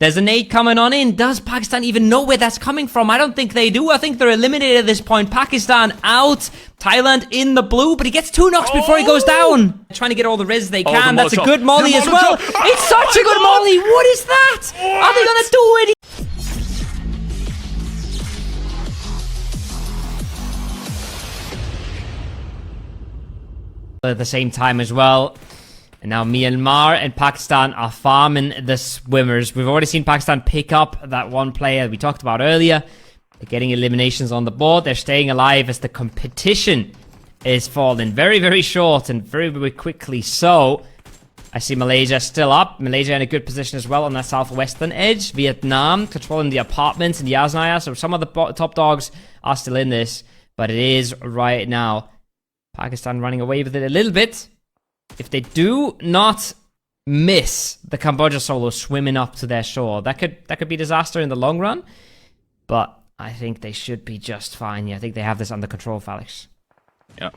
There's a nade coming on in. Does Pakistan even know where that's coming from? I don't think they do. I think they're eliminated at this point. Pakistan out. Thailand in the blue, but he gets 2 knocks before he goes down. Trying to get all the res they can. That's a good molly as well. It's such a good molly. What is that? Are they going to do it? At the same time as well. And now Myanmar and Pakistan are farming the swimmers. We've already seen Pakistan pick up that one player we talked about earlier. They're getting eliminations on the board. They're staying alive as the competition is falling very, very short and very, very quickly. So I see Malaysia still up. Malaysia in a good position as well on that southwestern edge. Vietnam controlling the apartments in Yasnaya. So some of the top dogs are still in this. But it is right now Pakistan running away with it a little bit. If they do not miss the Cambodia solo swimming up to their shore, that could be disaster in the long run. But I think they should be just fine. Yeah, I think they have this under control, Felix. Yeah.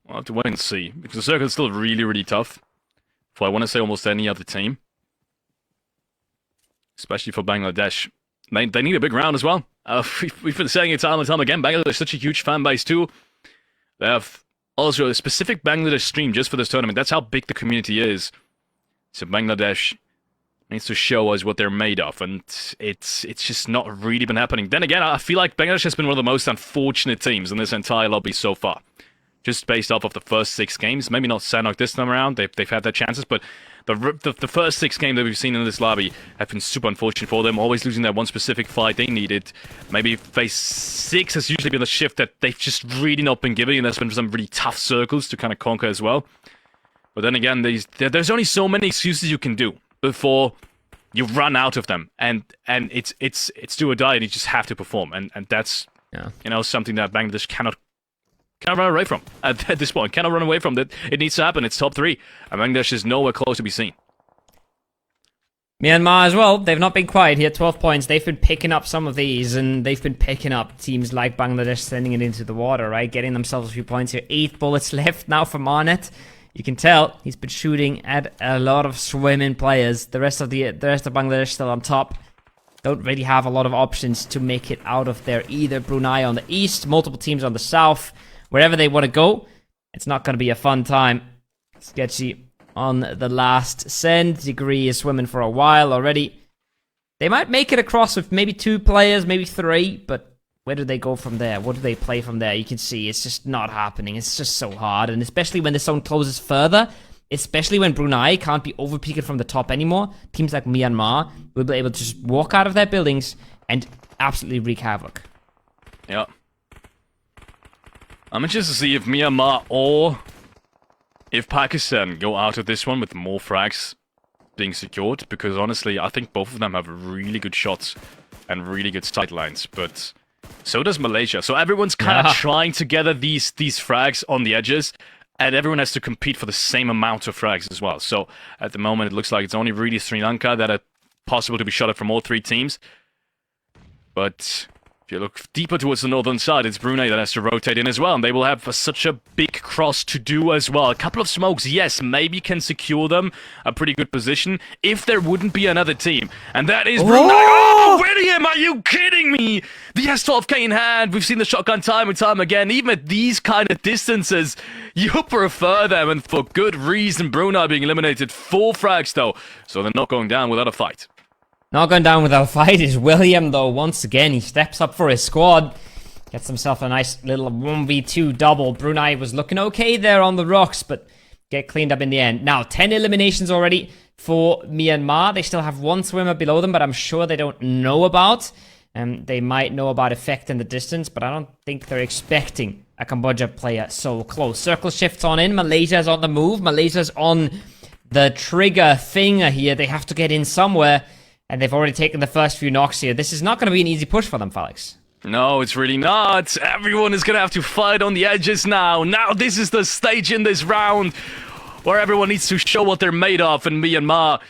We'll have to wait and see. Because the circle is still really, really tough. For I want to say almost any other team. Especially for Bangladesh. They need a big round as well. We've been saying it time and time again. Bangladesh is such a huge fan base too. They have also a specific Bangladesh stream just for this tournament. That's how big the community is. So Bangladesh needs to show us what they're made of, and it's just not really been happening. Then again, I feel like Bangladesh has been one of the most unfortunate teams in this entire lobby so far. Just based off of the first 6 games. Maybe not Sanok this time around. They've had their chances, but the first 6 games that we've seen in this lobby have been super unfortunate for them. Always losing that one specific fight they needed. Maybe phase 6 has usually been the shift that they've just really not been giving, and there's been some really tough circles to kind of conquer as well. But then again, there's only so many excuses you can do before you run out of them, and it's do or die, and you just have to perform, and that's something that Bangladesh cannot run away from at this point. Cannot run away from that. It needs to happen. It's top 3. And Bangladesh is nowhere close to be seen. Myanmar as well. They've not been quiet here. 12 points. They've been picking up some of these, and they've been picking up teams like Bangladesh sending it into the water, right? Getting themselves a few points here. 8 bullets left now for mernatt. You can tell he's been shooting at a lot of swimming players. The rest of Bangladesh still on top. Don't really have a lot of options to make it out of there either. Brunei on the east, multiple teams on the south. Wherever they want to go, it's not going to be a fun time. Sketchy on the last send. Degree is swimming for a while already. They might make it across with maybe 2 players, maybe 3, but where do they go from there? What do they play from there? You can see it's just not happening. It's just so hard, and especially when the zone closes further, especially when Brunei can't be overpeaked from the top anymore, teams like Myanmar will be able to just walk out of their buildings and absolutely wreak havoc. Yeah. I'm interested to see if Myanmar or if Pakistan go out of this one with more frags being secured, because honestly, I think both of them have really good shots and really good sightlines, but so does Malaysia. So everyone's kind of trying to gather these frags on the edges, and everyone has to compete for the same amount of frags as well. So at the moment, it looks like it's only really Sri Lanka that are possible to be shot at from all 3 teams. But if you look deeper towards the northern side, it's Brunei that has to rotate in as well, and they will have such a big cross to do as well. A couple of smokes, yes, maybe can secure them a pretty good position if there wouldn't be another team. And that is Brunei. Oh, William, are you kidding me? The S12K in hand. We've seen the shotgun time and time again. Even at these kind of distances, you prefer them, and for good reason. Brunei being eliminated. 4 frags, though, so they're not going down without a fight. Not going down without a fight is William, though. Once again, he steps up for his squad. Gets himself a nice little 1v2 double. Brunei was looking okay there on the rocks, but get cleaned up in the end. Now, 10 eliminations already for Myanmar. They still have 1 swimmer below them, but I'm sure they don't know about. They might know about effect in the distance, but I don't think they're expecting a Cambodia player so close. Circle shifts on in. Malaysia's on the move. Malaysia's on the trigger finger here. They have to get in somewhere. And they've already taken the first few knocks here. This is not going to be an easy push for them, Felix. No, it's really not. Everyone is going to have to fight on the edges now. Now this is the stage in this round where everyone needs to show what they're made of. And Myanmar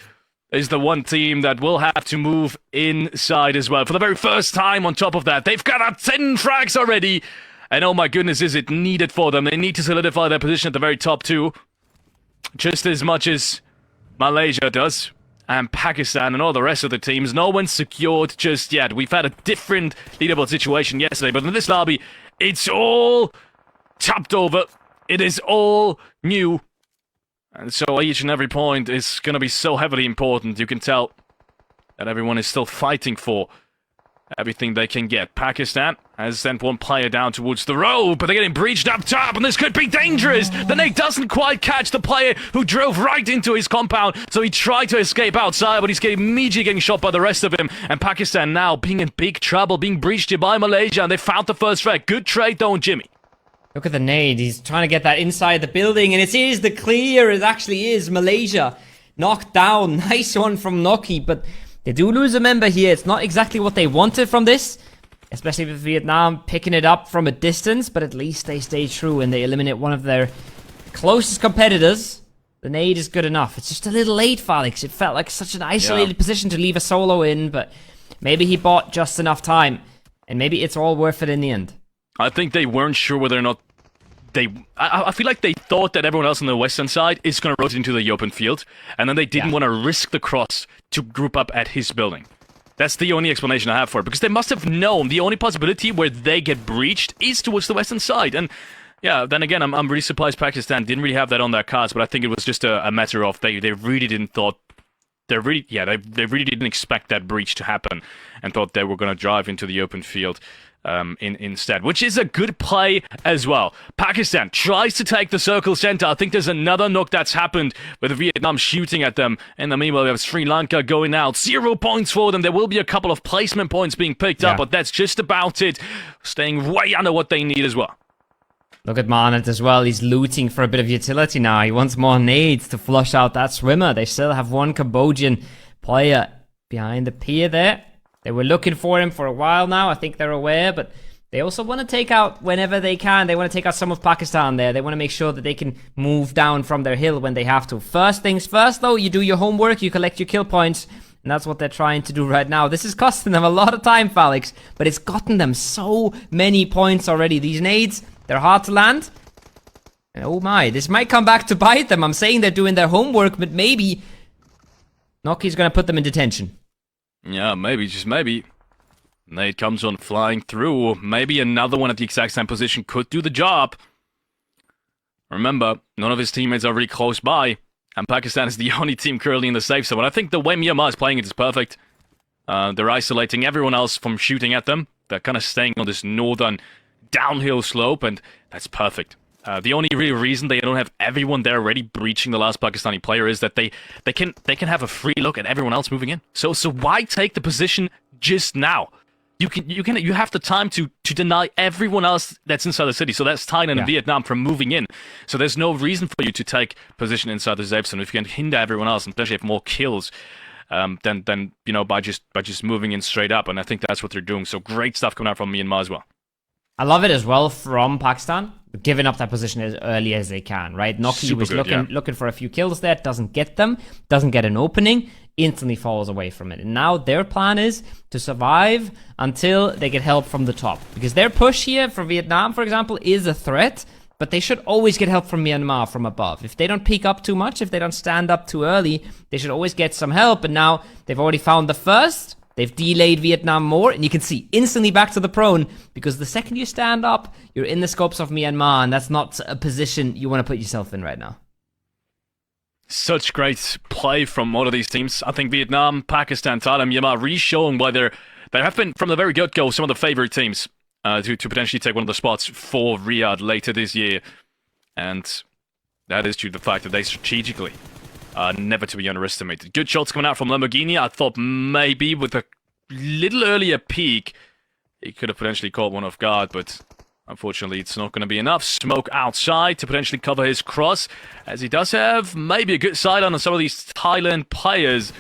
is the one team that will have to move inside as well. For the very first time on top of that, they've got 10 frags already. And oh my goodness, is it needed for them. They need to solidify their position at the very top too. Just as much as Malaysia does. and Pakistan and all the rest of the teams. No one's secured just yet. We've had a different leaderboard situation yesterday, but in this lobby, it's all tapped over. It is all new. And so each and every point is going to be so heavily important. You can tell that everyone is still fighting for everything they can get. Pakistan has sent one player down towards the road, but they're getting breached up top, and this could be dangerous. The nade doesn't quite catch the player who drove right into his compound, so he tried to escape outside, but he's immediately getting shot by the rest of him. And Pakistan now being in big trouble, being breached here by Malaysia, and they found the first frag. Good trade, though, Jimmy. Look at the nade. He's trying to get that inside the building, and it is the clear. It actually is Malaysia knocked down. Nice one from Noki, but they do lose a member here. It's not exactly what they wanted from this, especially with Vietnam picking it up from a distance, but at least they stay true and they eliminate one of their closest competitors. The nade is good enough. It's just a little late, Felix. It felt like such an isolated position to leave a solo in, but maybe he bought just enough time, and maybe it's all worth it in the end. I think they weren't sure whether or not I feel like they thought that everyone else on the western side is going to rotate into the open field, and then they didn't want to risk the cross to group up at his building. That's the only explanation I have for it, because they must have known the only possibility where they get breached is towards the western side. And yeah, then again, I'm really surprised Pakistan didn't really have that on their cards, but I think it was just a matter of they really didn't thought. They really didn't expect that breach to happen and thought they were going to drive into the open field instead, which is a good play as well. Pakistan tries to take the circle center. I think there's another knock that's happened with Vietnam shooting at them. In the meanwhile, we have Sri Lanka going out. 0 points for them. There will be a couple of placement points being picked up, but that's just about it. Staying way under what they need as well. Look at mernatt as well. He's looting for a bit of utility now. He wants more nades to flush out that swimmer. They still have one Cambodian player behind the pier there. They were looking for him for a while now. I think they're aware, but they also want to take out whenever they can. They want to take out some of Pakistan there. They want to make sure that they can move down from their hill when they have to. First things first, though, you do your homework, you collect your kill points, and that's what they're trying to do right now. This is costing them a lot of time, Felix, but it's gotten them so many points already. These nades, they're hard to land. And oh my, this might come back to bite them. I'm saying they're doing their homework, but maybe Noki's going to put them in detention. Yeah, maybe, just maybe. Nade comes on flying through. Maybe another one at the exact same position could do the job. Remember, none of his teammates are really close by, and Pakistan is the only team currently in the safe zone. And I think the way Myanmar is playing it is perfect. They're isolating everyone else from shooting at them. They're kind of staying on this northern downhill slope, and that's perfect. The only real reason they don't have everyone there already breaching the last Pakistani player is that they can have a free look at everyone else moving in. So why take the position just now? You have the time to deny everyone else that's inside the city. So that's Thailand and Vietnam from moving in. So there's no reason for you to take position inside the safe zone if you can hinder everyone else and potentially have more kills than by just moving in straight up. And I think that's what they're doing. So great stuff coming out from Myanmar as well. I love it as well from Pakistan, giving up that position as early as they can, right? Noki was looking for a few kills there, doesn't get them, doesn't get an opening, instantly falls away from it. And now their plan is to survive until they get help from the top. Because their push here for Vietnam, for example, is a threat, but they should always get help from Myanmar from above. If they don't peek up too much, if they don't stand up too early, they should always get some help. And now they've already found the first. They've delayed Vietnam more, and you can see instantly back to the prone, because the second you stand up, you're in the scopes of Myanmar, and that's not a position you want to put yourself in right now. Such great play from all of these teams. I think Vietnam, Pakistan, Thailand, Myanmar really showing why they have been, from the very get-go, some of the favorite teams to potentially take one of the spots for Riyadh later this year. And that is due to the fact that they strategically never to be underestimated. Good shots coming out from Lamborghini. I thought maybe with a little earlier peak, he could have potentially caught one off guard, but unfortunately it's not going to be enough. Smoke outside to potentially cover his cross, as he does have maybe a good side on some of these Thailand players,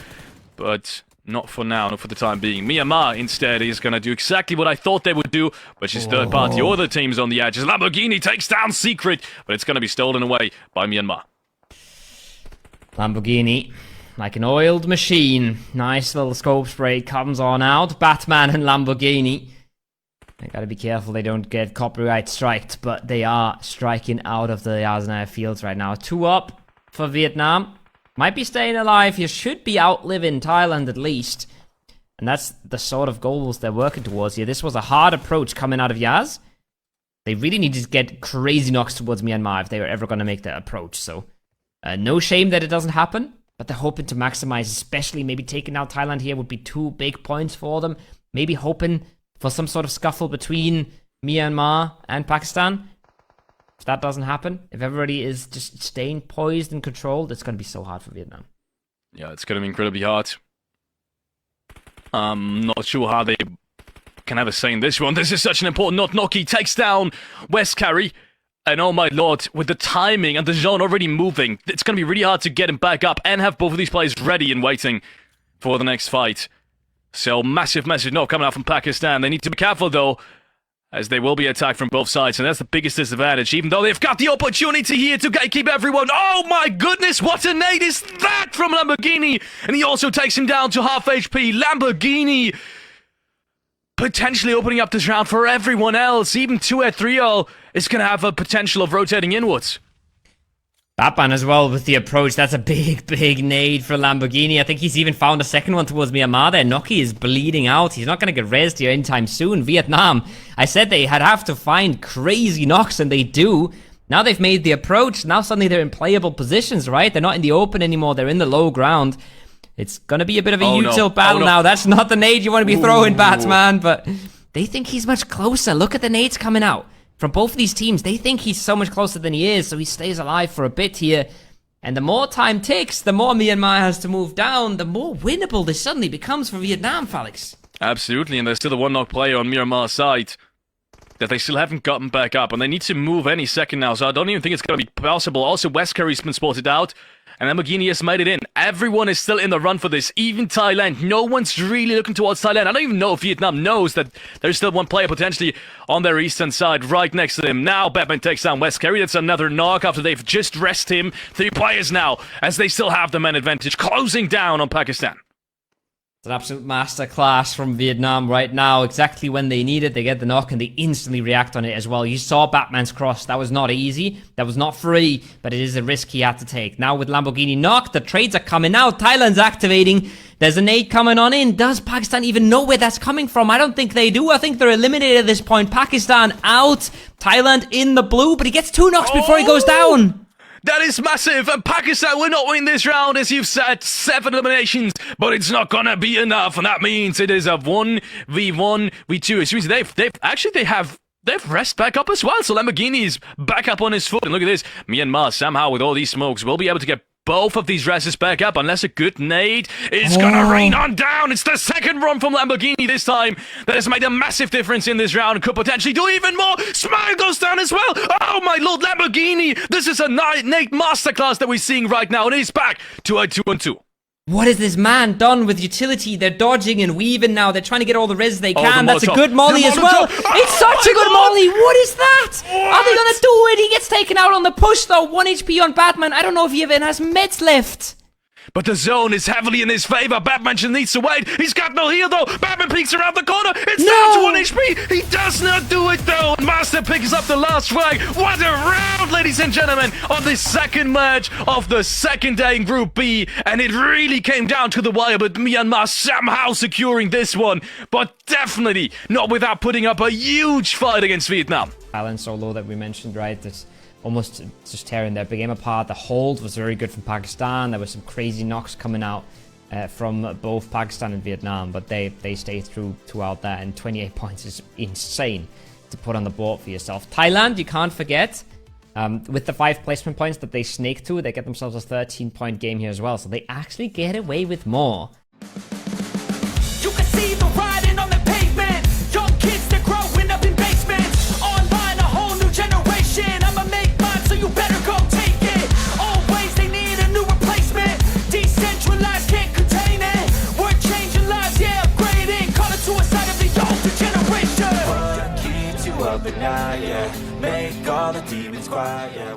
but not for now, not for the time being. Myanmar instead is going to do exactly what I thought they would do, which is third party. All the teams on the edges. Lamborghini takes down Secret, but it's going to be stolen away by Myanmar. Lamborghini, like an oiled machine. Nice little scope spray comes on out. Batman and Lamborghini. They gotta be careful they don't get copyright striked, but they are striking out of the Yaznaya fields right now. 2 up for Vietnam. Might be staying alive. You should be outliving Thailand at least. And that's the sort of goals they're working towards here. This was a hard approach coming out of Yaz. They really need to get crazy knocks towards Myanmar if they were ever going to make that approach. So, no shame that it doesn't happen. But they're hoping to maximize, especially maybe taking out Thailand here would be 2 big points for them. Maybe hoping for some sort of scuffle between Myanmar and Pakistan. If that doesn't happen, if everybody is just staying poised and controlled, it's going to be so hard for Vietnam. Yeah, it's going to be incredibly hard. Not sure how they can have a say in this one. This is such an important knot. Noki takes down West Carry. And oh my lord, with the timing and the zone already moving, it's going to be really hard to get him back up and have both of these players ready and waiting for the next fight. So massive knock coming out from Pakistan. They need to be careful though, as they will be attacked from both sides, and that's the biggest disadvantage, even though they've got the opportunity here to keep everyone. Oh my goodness, what a nade is that from Lamborghini! And he also takes him down to half HP. Lamborghini potentially opening up this round for everyone else. Even 2-3-0 is going to have a potential of rotating inwards. Batman as well with the approach. That's a big nade for Lamborghini. I think he's even found a second one towards Myanmar there. Noki is bleeding out. He's not going to get rezzed here anytime soon. Vietnam, I said they have to find crazy knocks, and they do. Now they've made the approach. Now suddenly they're in playable positions, right? They're not in the open anymore. They're in the low ground. It's going to be a bit of a util battle now. That's not the nade you want to be throwing, Batman, but they think he's much closer. Look at the nades coming out from both of these teams. They think he's so much closer than he is, so he stays alive for a bit here. And the more time ticks, the more Myanmar has to move down, the more winnable this suddenly becomes for Vietnam, Felix. Absolutely, and there's still a 1-knock player on Myanmar's side that they still haven't gotten back up, and they need to move any second now, so I don't even think it's going to be possible. Also, West Curry's been spotted out, and Lamborghini has made it in. Everyone is still in the run for this, even Thailand. No one's really looking towards Thailand. I don't even know if Vietnam knows that there's still one player potentially on their eastern side right next to them. Now Batman takes down West Carry. That's another knock after they've just rested him. 3 players now, as they still have the man advantage, closing down on Pakistan. It's an absolute masterclass from Vietnam right now. Exactly when they need it, they get the knock and they instantly react on it as well. You saw Batman's cross. That was not easy. That was not free, but it is a risk he had to take. Now with Lamborghini knocked, the trades are coming out. Thailand's activating. There's a nade coming on in. Does Pakistan even know where that's coming from? I don't think they do. I think they're eliminated at this point. Pakistan out. Thailand in the blue, but he gets 2 knocks before he goes down. That is massive, and Pakistan will not win this round, as you've said, 7 eliminations, but it's not gonna be enough, and that means it is a 1v1, v2, which means they've rest back up as well, so Lamborghini is back up on his foot, and look at this, Myanmar somehow with all these smokes will be able to get both of these rests back up, unless a good nade is gonna rain on down. It's the second run from Lamborghini this time that has made a massive difference in this round and could potentially do even more. Smile goes down as well. Oh my lord, Lamborghini. This is a nade masterclass that we're seeing right now, and he's back to a 2-on-2. What has this man done with utility? They're dodging and weaving now. They're trying to get all the res they can. That's a good molly as well. It's such a good molly. What is that? Are they going to do it? He gets taken out on the push though. 1 HP on Batman. I don't know if he even has meds left. But the zone is heavily in his favor. Batman just needs to wait. He's got no heal though. Batman peeks around the corner. It's down to 1 HP. He does not do it though. Master picks up the last frag. What a round, ladies and gentlemen, on this second match of the second day in Group B. And it really came down to the wire, but Myanmar somehow securing this one. But definitely not without putting up a huge fight against Vietnam. Balance so low that we mentioned, right? That's almost just tearing their game apart. The hold was very good from Pakistan. There were some crazy knocks coming out from both Pakistan and Vietnam, but they stayed throughout that, and 28 points is insane to put on the board for yourself. Thailand, you can't forget, with the 5 placement points that they snake to, they get themselves a 13-point game here as well, so they actually get away with more. You can see the riding on the pavement. Young kids, they're growing up in basements. Online, a whole new generation. I'ma make mine, so you better go take it. Always, they need a new replacement. Decentralized, can't contain it. We're changing lives, yeah, upgrading. Call it suicide of the older generation. What keeps you up at night, yeah. Make all the demons quiet, yeah.